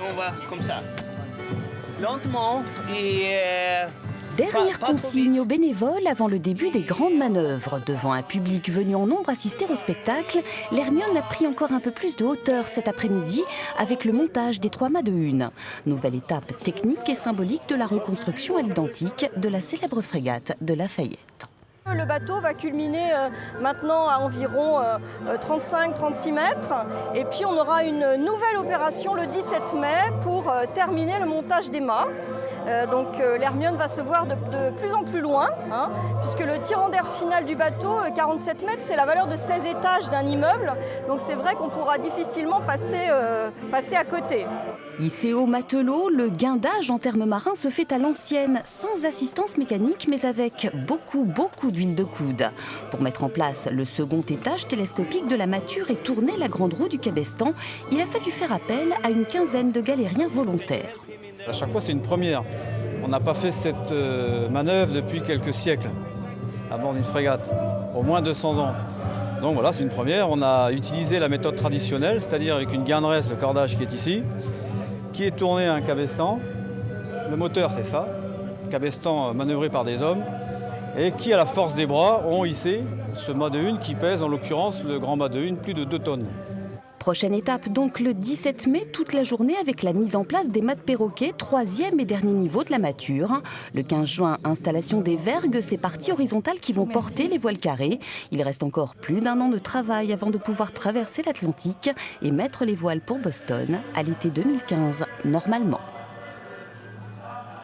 On va comme ça, lentement et... Dernière consigne aux bénévoles avant le début des grandes manœuvres. Devant un public venu en nombre assister au spectacle, l'Hermione a pris encore un peu plus de hauteur cet après-midi avec le montage des 3 mâts de Hune. Nouvelle étape technique et symbolique de la reconstruction à l'identique de la célèbre frégate de Lafayette. Le bateau va culminer maintenant à environ 35-36 mètres et puis on aura une nouvelle opération le 17 mai pour terminer le montage des mâts. Donc l'Hermione va se voir de plus en plus loin, puisque le tirant d'air final du bateau, 47 mètres, c'est la valeur de 16 étages d'un immeuble. Donc c'est vrai qu'on pourra difficilement passer à côté. Hissé au matelot, le guindage en termes marins se fait à l'ancienne, sans assistance mécanique, mais avec beaucoup d'huile de coude. Pour mettre en place le second étage télescopique de la mâture et tourner la grande roue du cabestan, il a fallu faire appel à une quinzaine de galériens volontaires. À chaque fois, c'est une première. On n'a pas fait cette manœuvre depuis quelques siècles à bord d'une frégate, au moins 200 ans. Donc voilà, c'est une première. On a utilisé la méthode traditionnelle, c'est-à-dire avec une guinderesse de cordage qui est ici, qui est tournée à un cabestan. Le moteur, c'est ça, cabestan manœuvré par des hommes, et qui, à la force des bras, ont hissé ce mât de Hune qui pèse, en l'occurrence, le grand mât de Hune, plus de 2 tonnes. Prochaine étape donc le 17 mai, toute la journée avec la mise en place des mâts de perroquet, 3e et dernier niveau de la mâture. Le 15 juin, installation des vergues, ces parties horizontales qui vont porter les voiles carrées. Il reste encore plus d'1 an de travail avant de pouvoir traverser l'Atlantique et mettre les voiles pour Boston à l'été 2015, normalement.